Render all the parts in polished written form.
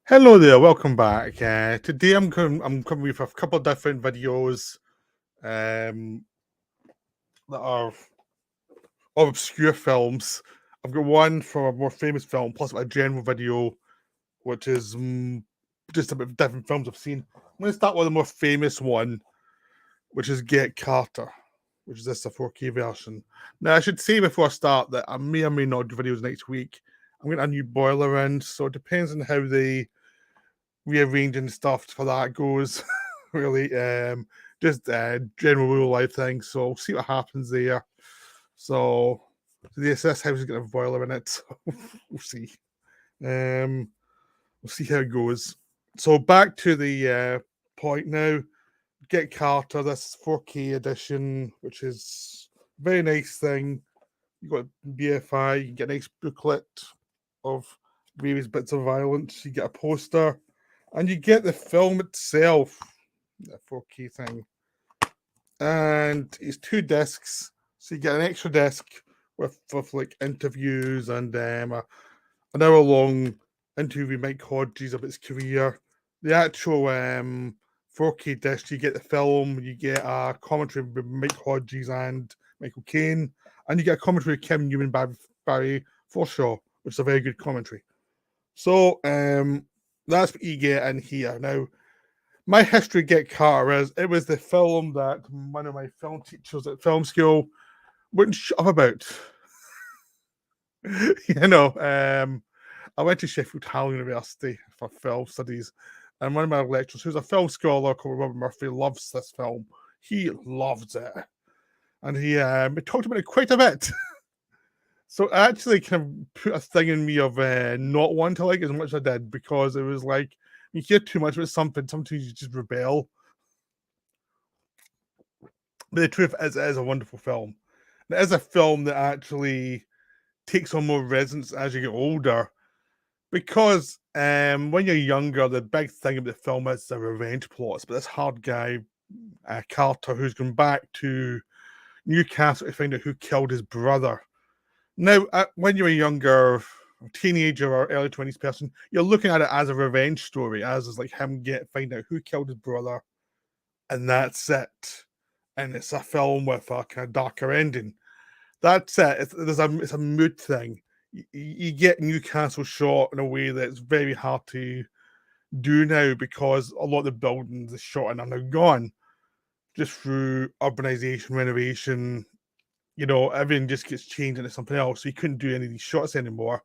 Hello there, welcome back. Today I'm coming with a couple of different videos um, that are of obscure films. I've got one for a more famous film, plus a general video, which is just about different films I've seen. I'm going to start with the more famous one, which is Get Carter, which is this the 4K version. Now, I should say before I start that I may or may not do videos next week. I'm getting a new boiler in, so it depends on how they rearranging stuff for that goes. Really, just general real life things. So we'll see what happens there. So this house is gonna have a boiler in it. So we'll see. Um, we'll see how it goes. So back to the point now. Get Carter, this 4K edition, which is a very nice thing. You got BFI, you can get a nice booklet of various bits of violence. You get a poster, and you get the film itself, the 4K thing. And it's 2 discs, so you get an extra disc with like interviews and an hour long interview with Mike Hodges about his career. The actual 4K disc, you get the film, you get a commentary with Mike Hodges and Michael Caine, and you get a commentary with Kim Newman by Barry Forshaw, which is a very good commentary. So that's what you get in here. Now, my history of Get Carter is it was the film that one of my film teachers at film school wouldn't shut up about. I went to Sheffield Hallam University for film studies, and one of my lecturers, who's a film scholar called Robert Murphy, loves this film. He loves it, and he talked about it quite a bit. So it actually kind of put a thing in me of not wanting to like it as much as I did, because it was like you hear too much about something, sometimes you just rebel. But the truth is, it is a wonderful film. It is a film that actually takes on more resonance as you get older, because when you're younger, the big thing about the film is the revenge plots. But this hard guy, Carter, who's gone back to Newcastle to find out who killed his brother. Now, when you're a younger teenager or early 20s person, you're looking at it as a revenge story, as is like him find out who killed his brother, and that's it. And it's a film with a kind of darker ending. That's it. It's a mood thing. You get Newcastle shot in a way that's very hard to do now, because a lot of the buildings are shot and are now gone just through urbanization, renovation. Everything just gets changed into something else. So you couldn't do any of these shots anymore.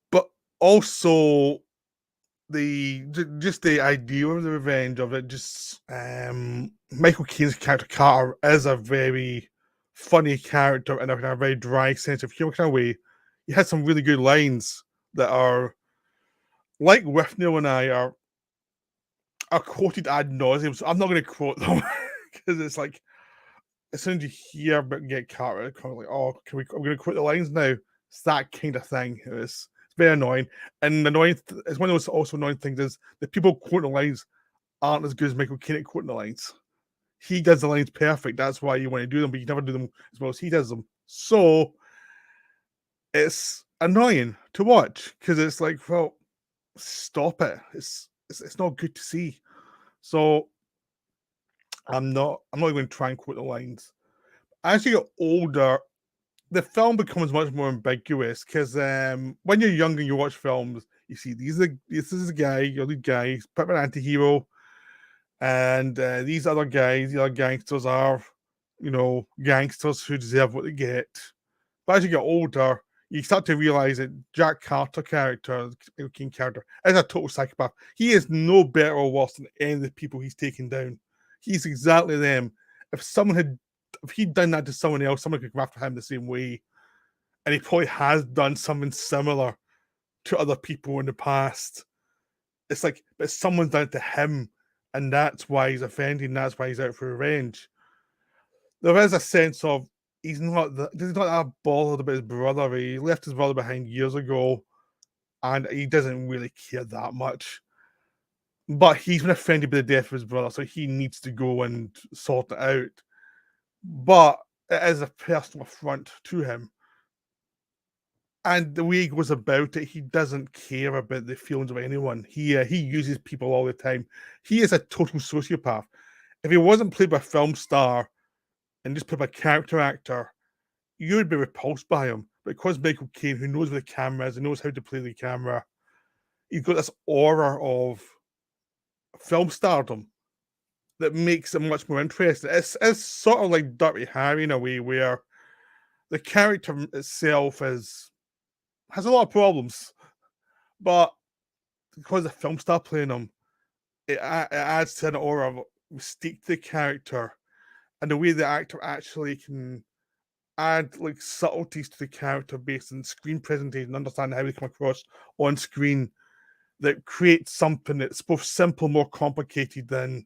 But also the idea of the revenge of it, just Michael Caine's character Carter is a very funny character in a very dry sense of humor kind of way. He has some really good lines that are like Withnail and I are quoted ad nauseum. So I'm not going to quote them because it's like as soon as you hear about Get Carter, it's kind of like, oh, I'm going to quote the lines now. It's that kind of thing. It's very annoying. And it's one of those also annoying things is the people quoting the lines aren't as good as Michael Caine at quoting the lines. He does the lines perfect. That's why you want to do them, but you never do them as well as he does them. So it's annoying to watch because it's like, well, stop it. It's not good to see. So I'm not going to try and quote the lines. As you get older, the film becomes much more ambiguous because when you're young and you watch films, you see this is a guy, your lead guy, he's a bit of an anti-hero, and these other guys, the other gangsters are, gangsters who deserve what they get. But as you get older, you start to realize that Jack Carter character, the King character, is a total psychopath. He is no better or worse than any of the people he's taken down. He's exactly them. If he'd done that to someone else, someone could come after him the same way. And he probably has done something similar to other people in the past. It's like, but someone's done it to him, and that's why he's offending. That's why he's out for revenge. There is a sense of he's not that bothered about his brother. He left his brother behind years ago, and he doesn't really care that much. But he's been offended by the death of his brother, so he needs to go and sort it out. But it is a personal affront to him. And the way he goes about it, he doesn't care about the feelings of anyone. He uses people all the time. He is a total sociopath. If he wasn't played by a film star and just played by a character actor, you would be repulsed by him. But because Michael Caine, who knows where the camera is and knows how to play the camera, he's got this aura of film stardom that makes it much more interesting. It's sort of like Dirty Harry in a way, where the character itself has a lot of problems, but because the film star playing him, it adds to an aura of mystique to the character, and the way the actor actually can add like subtleties to the character based on screen presentation, understanding how they come across on screen, that creates something that's both simple, more complicated than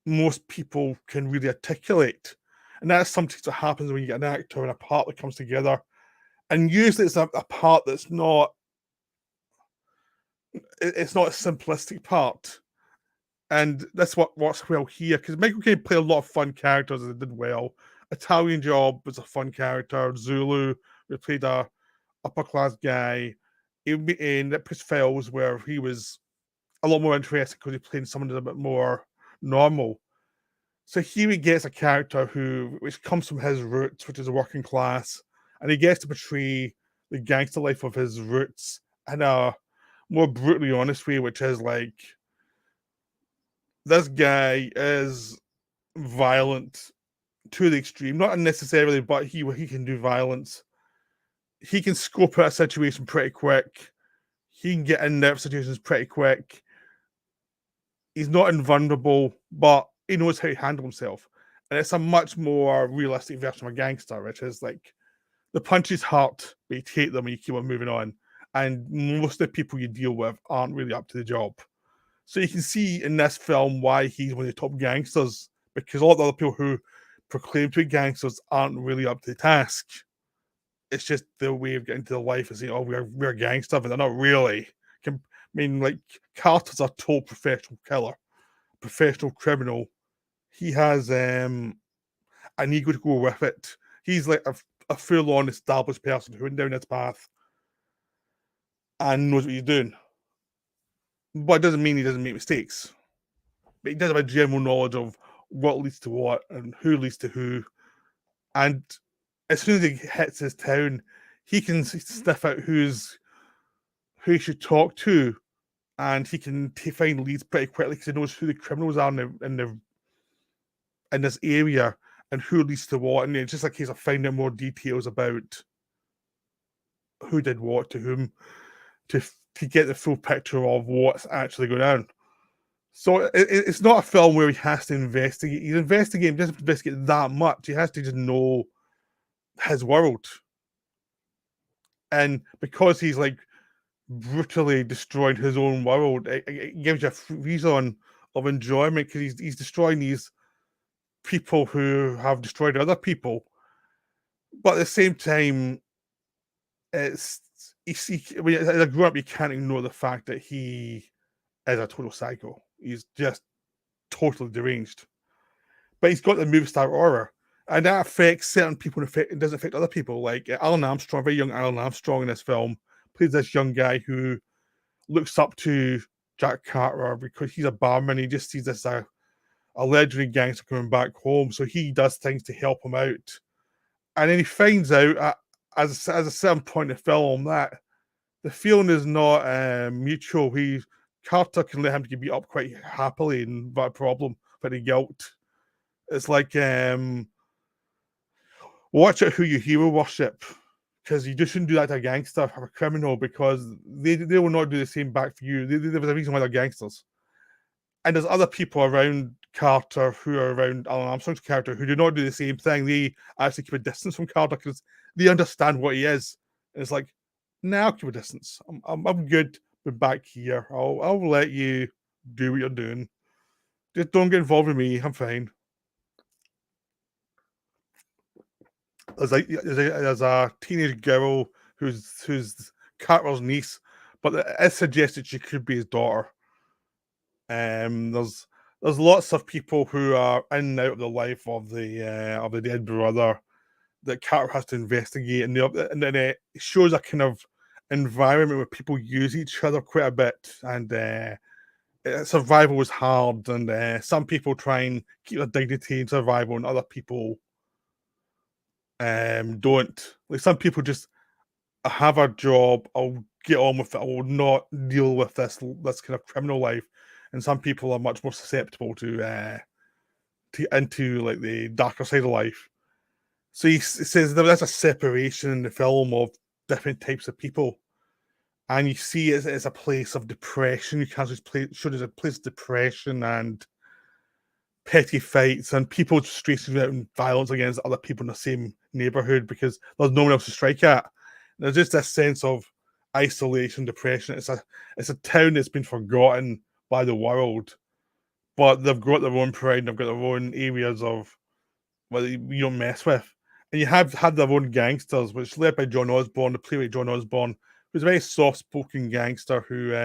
most people can really articulate. And that's something that happens when you get an actor and a part that comes together. And usually it's a part that's it's not a simplistic part. And that's what works well here, because Michael Caine played a lot of fun characters and did well. Italian Job was a fun character. Zulu, we played a upper class guy. In Nippers Files, where he was a lot more interesting because he played someone a bit more normal. So here he gets a character which comes from his roots, which is a working class, and he gets to portray the gangster life of his roots in a more brutally honest way, which is like, this guy is violent to the extreme, not unnecessarily, but he can do violence. He can scope out a situation pretty quick. He can get in there situations pretty quick. He's not invulnerable, but he knows how to handle himself. And it's a much more realistic version of a gangster, which is like, the punches hurt, but you take them and you keep on moving on. And most of the people you deal with aren't really up to the job. So you can see in this film why he's one of the top gangsters, because a lot of the other people who proclaim to be gangsters aren't really up to the task. It's just their way of getting to the life and saying, "Oh, we're gangster," but they're not really. I mean, like, Carter's a total professional killer, professional criminal. He has an ego to go with it. He's like a full-on established person who went down this path and knows what he's doing. But it doesn't mean he doesn't make mistakes. But he does have a general knowledge of what leads to what and who leads to who. And as soon as he hits his town, he can sniff out who he should talk to, and he can find leads pretty quickly because he knows who the criminals are in this area and who leads to what. And it's just a case of finding out more details about who did what to whom to get the full picture of what's actually going on. So it's not a film where he has to investigate. He's investigating, doesn't investigate that much. He has to just know his world. And because he's like brutally destroyed his own world, it gives you a reason of enjoyment, because he's destroying these people who have destroyed other people. But at the same time, it's as a grown up, you can't ignore the fact that he is a total psycho. He's just totally deranged. But he's got the movie star aura, and that affects certain people and it doesn't affect other people. Like Alan Armstrong, very young Alan Armstrong in this film, plays this young guy who looks up to Jack Carter because he's a barman. He just sees this a legendary gangster coming back home, so he does things to help him out. And then he finds out at a certain point in the film that the feeling is not mutual. Carter can let him get beat up quite happily and without a problem, without any guilt. It's like, watch out who you hero worship, because you just shouldn't do that to a gangster or a criminal, because they will not do the same back for you. There's a reason why they're gangsters. And there's other people around Carter who are around Alan Armstrong's character who do not do the same thing. They actually keep a distance from Carter because they understand what he is. And it's like, now keep a distance. I'm good. But back here, I'll let you do what you're doing. Just don't get involved with me. I'm fine. There's a teenage girl who's Carter's niece, but it's suggested she could be his daughter. There's lots of people who are in and out of the life of the dead brother. that Carter has to investigate, and then it shows a kind of environment where people use each other quite a bit, and survival is hard, and some people try and keep their dignity in survival, and other people don't. Like some people just have a job, I'll get on with it, I will not deal with this kind of criminal life, and some people are much more susceptible to into like the darker side of life. So he says there's a separation in the film of different types of people, and you see it as a place of depression. You can't just show it as a place of depression and petty fights and people just stressing out and violence against other people in the same neighborhood because there's no one else to strike at. There's just this sense of isolation, depression. It's a town that's been forgotten by the world, but they've got their own pride and they've got their own areas of well you don't mess with. And you have had their own gangsters, which led by John Osborne, the playwright John Osborne, who's a very soft-spoken gangster who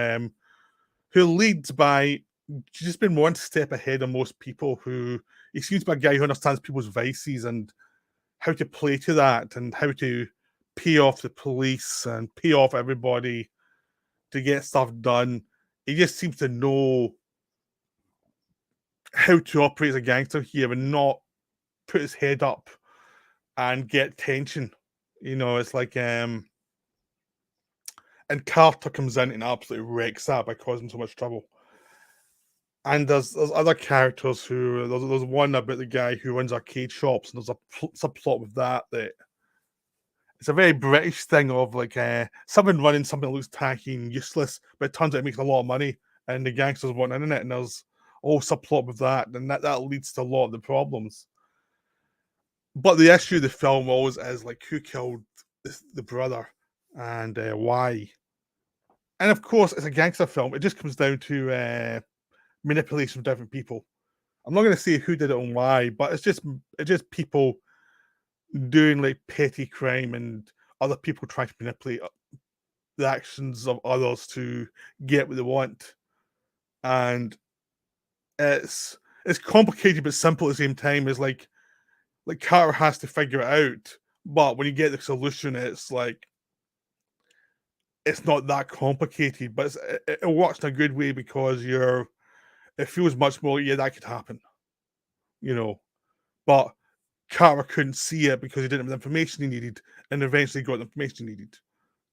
leads by just been one step ahead of most people. Who he seems to be a guy who understands people's vices and how to play to that and how to pay off the police and pay off everybody to get stuff done. He just seems to know how to operate as a gangster here and not put his head up and get tension. You know, it's like and Carter comes in and absolutely wrecks that by causing so much trouble. And there's other characters who there's one about the guy who runs arcade shops, and there's a subplot with that it's a very British thing of like someone running something that looks tacky and useless, but it turns out it makes a lot of money, and the gangsters want in it, and there's all subplot with that, and that leads to a lot of the problems. But the issue of the film always is like who killed the brother and why. And of course, it's a gangster film. It just comes down to manipulation of different people. I'm not going to say who did it and why, but it's just people doing like petty crime and other people trying to manipulate the actions of others to get what they want. And it's complicated but simple at the same time. It's like Carter has to figure it out, but when you get the solution, it's like it's not that complicated, but it works in a good way because it feels much more, yeah, that could happen, you know. But Carter couldn't see it because he didn't have the information he needed, and eventually got the information he needed.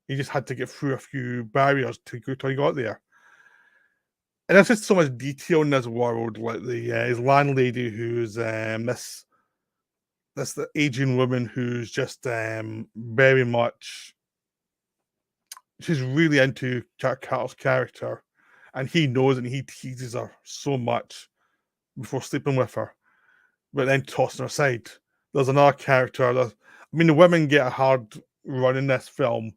He just had to get through a few barriers to go till he got there. And there's just so much detail in this world, like his landlady, who's the aging woman who's just very much she's really into Carter's character, and he knows it, and he teases her so much before sleeping with her, but then tossing her aside. There's another character. I mean, the women get a hard run in this film,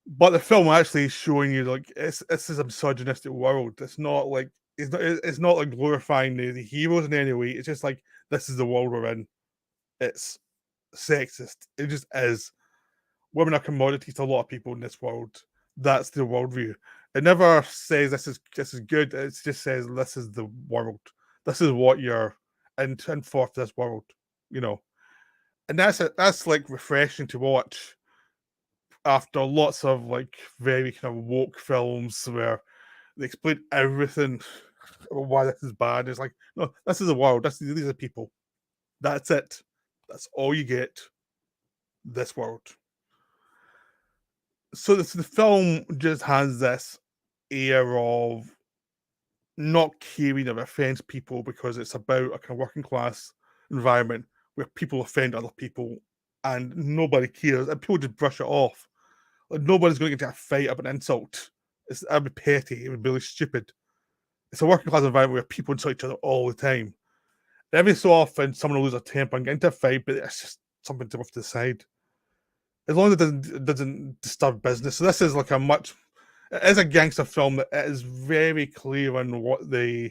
but the film actually is showing you like this is a misogynistic world. It's not like it's not like glorifying the heroes in any way. It's just like this is the world we're in. It's sexist. It just is. Women are commodities to a lot of people in this world. That's the worldview. It never says this is good. It just says this is the world. This is what you're in for this world, you know. And that's like refreshing to watch after lots of like very kind of woke films where they explain everything about why this is bad. It's like, no, this is the world. These are people. That's it. That's all you get. This world. So the film just has this air of not caring or offends people because it's about a kind of working class environment where people offend other people and nobody cares and people just brush it off. Like nobody's going to get into a fight about an insult. That'd be petty. It would be really stupid. It's a working class environment where people insult each other all the time. And every so often, someone will lose a temper and get into a fight, but it's just something to off to the side. As long as it doesn't disturb business. So this is like it is a gangster film that it is very clear on what the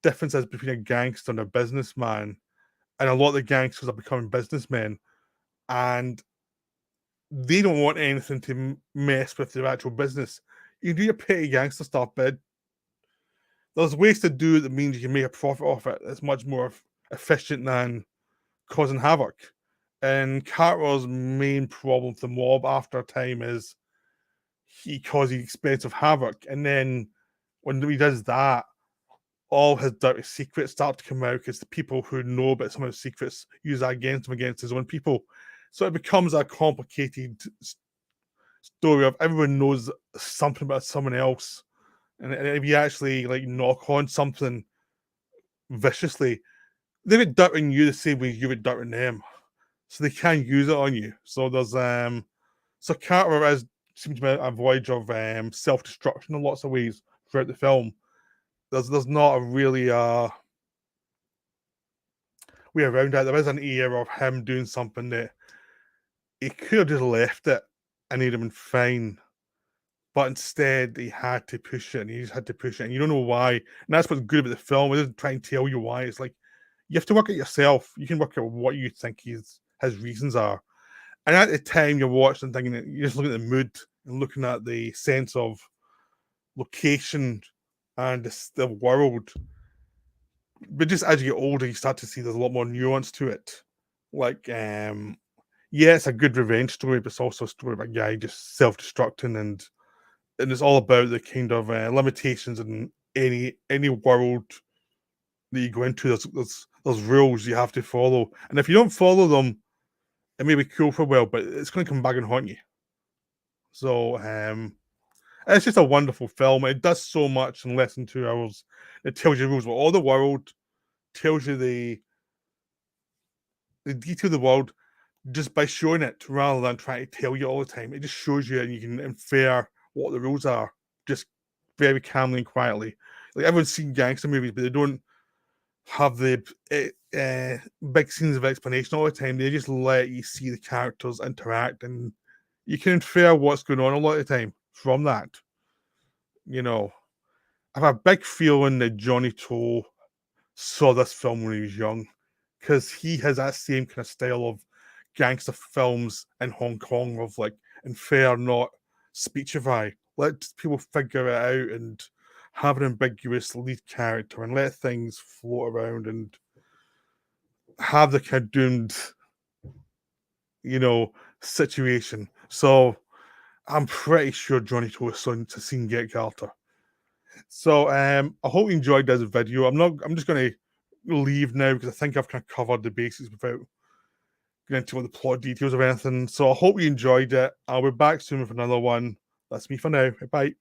difference is between a gangster and a businessman. And a lot of the gangsters are becoming businessmen. And they don't want anything to mess with their actual business. You do your petty gangster stuff, but there's ways to do it that means you can make a profit off it. It's much more efficient than causing havoc. And Carter's main problem with the mob after a time is he causes expensive havoc. And then when he does that, all his dirty secrets start to come out because the people who know about some of his secrets use that against him, against his own people. So it becomes a complicated story of everyone knows something about someone else. And if you actually like knock on something viciously, they would dirt on you the same way you would dirt on them. So they can use it on you. So there's so Carter is seems to be a voyage of self-destruction in lots of ways throughout the film. There's not a really way around that. There is an era of him doing something that he could have just left it and he'd have been fine. But instead, he had to push it, and he just had to push it, and you don't know why. And that's what's good about the film. It doesn't try and tell you why. It's like you have to work it yourself. You can work out what you think his reasons are. And at the time, you're watching, thinking that you're just looking at the mood and looking at the sense of location and the world. But just as you get older, you start to see there's a lot more nuance to it. Like, yeah, it's a good revenge story, but it's also a story about a guy just self-destructing and it's all about the kind of limitations in any world that you go into. There's rules you have to follow, and if you don't follow them, it may be cool for a while, but it's going to come back and haunt you. So it's just a wonderful film. It does so much in less than 2 hours. It tells you rules about all the world, tells you the detail of the world just by showing it rather than trying to tell you all the time. It just shows you and you can infer what the rules are just very calmly and quietly. Like everyone's seen gangster movies, but they don't have the big scenes of explanation all the time. They just let you see the characters interact and you can infer what's going on a lot of the time from that. You know, I have a big feeling that Johnny To saw this film when he was young because he has that same kind of style of gangster films in Hong Kong of like infer, not speechify. Let people figure it out and have an ambiguous lead character and let things float around and have the kind of doomed, situation. So I'm pretty sure Johnny To has seen Get Carter. So I hope you enjoyed this video. I'm just gonna leave now because I think I've kind of covered the basics without getting into the plot details of anything. So I hope you enjoyed it. I'll be back soon with another one. That's me for now. Bye.